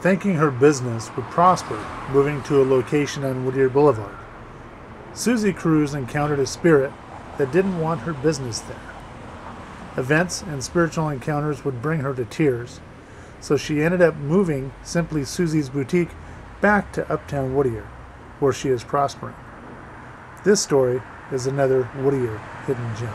thinking her business would prosper, moving to a location on Whittier Boulevard. Susie Cruz encountered a spirit that didn't want her business there. Events and spiritual encounters would bring her to tears, so she ended up moving Simply Susie's boutique back to Uptown Whittier, where she is prospering. This story is another Whittier hidden gem.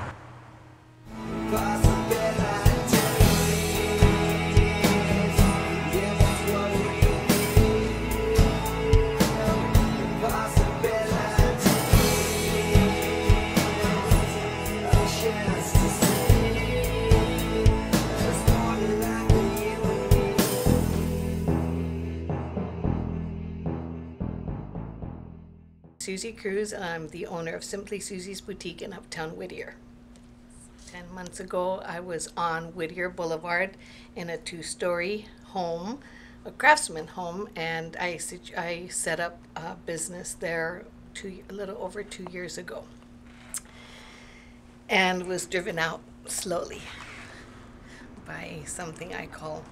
Susie Cruz. I'm the owner of Simply Susie's Boutique in Uptown Whittier. 10 months ago, I was on Whittier Boulevard in a 2-story home, a craftsman home, and I set up a business there a little over 2 years ago, and was driven out slowly by something I call,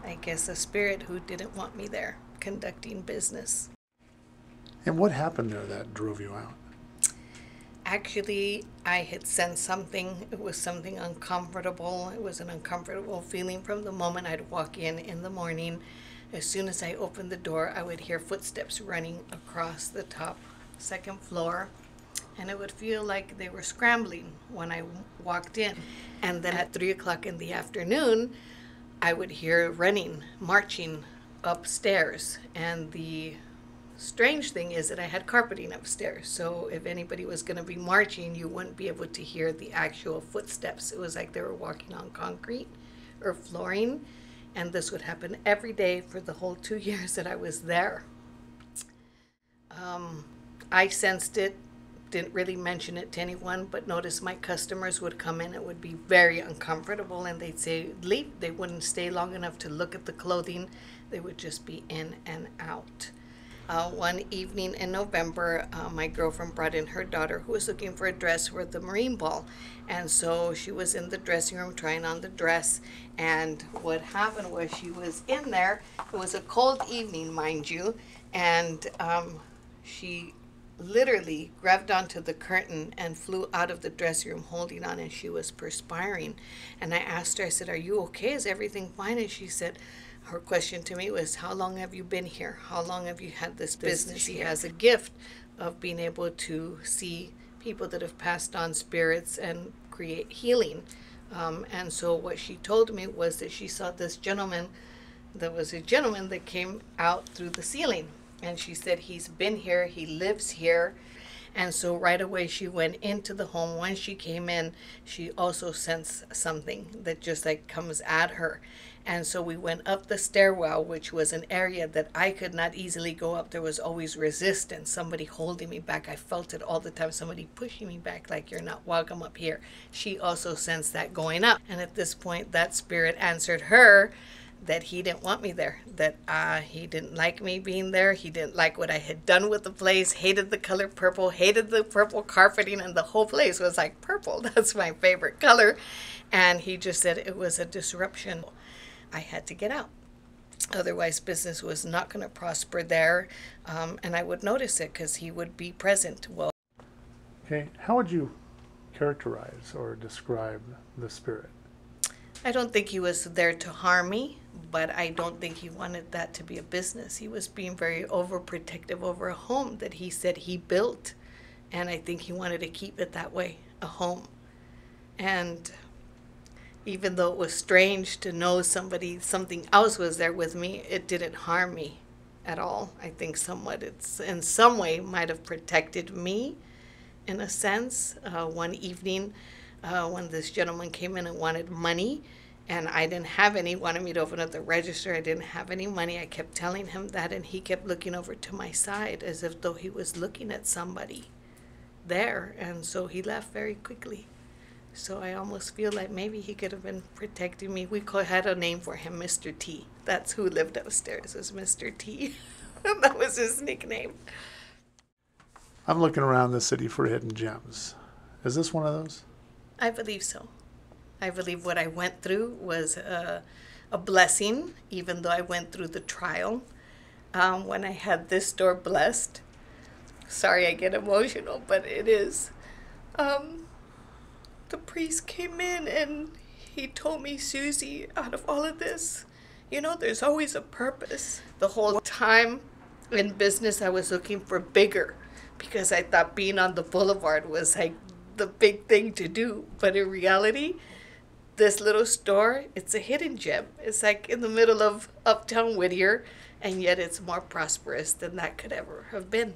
I guess, a spirit who didn't want me there conducting business. And what happened there that drove you out? Actually, I had sensed something. It was something uncomfortable. It was an uncomfortable feeling from the moment I'd walk in the morning. As soon as I opened the door, I would hear footsteps running across the top 2nd floor, and it would feel like they were scrambling when I walked in. And then at 3 o'clock in the afternoon, I would hear running, marching upstairs, and the strange thing is that I had carpeting upstairs, so if anybody was going to be marching, you wouldn't be able to hear the actual footsteps. It was like they were walking on concrete or flooring, and this would happen every day for the whole 2 years that I was there. I sensed it, didn't really mention it to anyone, but noticed my customers would come in. It would be very uncomfortable, and they'd say leave. They wouldn't stay long enough to look at the clothing. They would just be in and out. One evening in November, my girlfriend brought in her daughter, who was looking for a dress for the Marine Ball. And so she was in the dressing room trying on the dress. And what happened was she was in there. It was a cold evening, mind you. And she literally grabbed onto the curtain and flew out of the dressing room holding on, and she was perspiring. And I asked her, I said, "Are you okay? Is everything fine?" And she said, her question to me was, "How long have you been here? How long have you had this business?" She has a gift of being able to see people that have passed on spirits and create healing. And so what she told me was that she saw this gentleman. There was a gentleman that came out through the ceiling. And she said, he's been here, he lives here. And so right away she went into the home. When she came in, she also sensed something that just like comes at her. And so we went up the stairwell, which was an area that I could not easily go up. There was always resistance, somebody holding me back. I felt it all the time, somebody pushing me back like, "You're not welcome up here." She also sensed that going up. And at this point, that spirit answered her that he didn't want me there, that he didn't like me being there. He didn't like what I had done with the place, hated the color purple, hated the purple carpeting, and the whole place was like purple. That's my favorite color. And he just said it was a disruption. I had to get out. Otherwise, business was not going to prosper there, and I would notice it because he would be present. Well, okay, how would you characterize or describe the spirit? I don't think he was there to harm me, but I don't think he wanted that to be a business. He was being very overprotective over a home that he said he built, and I think he wanted to keep it that way, a home. And even though it was strange to know something else was there with me, it didn't harm me at all. I think somewhat it's in some way might have protected me in a sense. One evening when this gentleman came in and wanted money, and I didn't have any, wanted me to open up the register. I didn't have any money. I kept telling him that, and he kept looking over to my side as if though he was looking at somebody there, and so he left very quickly. So I almost feel like maybe he could have been protecting me. We had a name for him, Mr. T. That's who lived upstairs, was Mr. T. That was his nickname. I'm looking around the city for hidden gems. Is this one of those? I believe so. I believe what I went through was a a blessing, even though I went through the trial. When I had this store blessed, sorry I get emotional, but it is. The priest came in and he told me, Susie, out of all of this, there's always a purpose. The whole time in business, I was looking for bigger because I thought being on the boulevard was like the big thing to do. But in reality, this little store, it's a hidden gem. It's like in the middle of uptown Whittier, and yet it's more prosperous than that could ever have been.